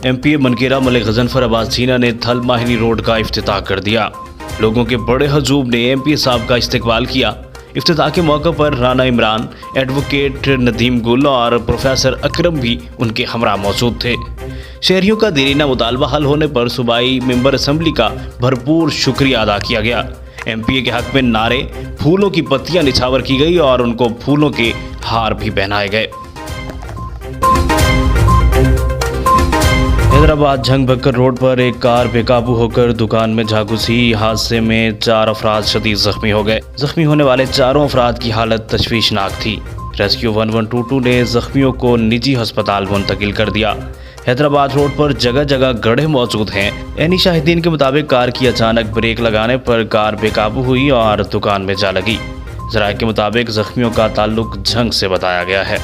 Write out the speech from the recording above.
M P اے منکیرا ملک غضنفر عباس جینا نے تھل ماہنی road کا افتتاح کر دیا۔ لوگوں کے بڑے ہجوم نے ایم پی اے صاحب کا استقبال کیا۔ افتتاح کے موقع پر رانا عمران، ایڈوکیٹ ندیم گل اور پروفیسر اکرم بھی ان کے ہمراہ موجود تھے۔ شہریوں کا دیرینہ مطالبہ حل ہونے پر صوبائی ممبر اسمبلی کا بھرپور شکریہ ادا کیا گیا۔ ایم پی اے کے حق میں نعرے، پھولوں کی پتیاں نچھاور کی گئی اور ان کو پھولوں کے ہار بھی پہنائے گئے۔ حیدرآباد جھنگ بکر روڈ پر ایک کار بے قابو ہو کر دکان میں جا گھسی۔ حادثے میں 4 افراد شدید زخمی ہو گئے۔ زخمی ہونے والے چاروں افراد کی حالت تشویشناک تھی۔ ریسکیو 1122 نے زخمیوں کو نجی ہسپتال منتقل کر دیا۔ حیدرآباد روڈ پر جگہ جگہ گڑھے موجود ہیں۔ عینی شاہدین کے مطابق کار کی اچانک بریک لگانے پر کار بے قابو ہوئی اور دکان میں جا لگی۔ ذرائع کے مطابق زخمیوں کا تعلق جھنگ سے بتایا گیا ہے۔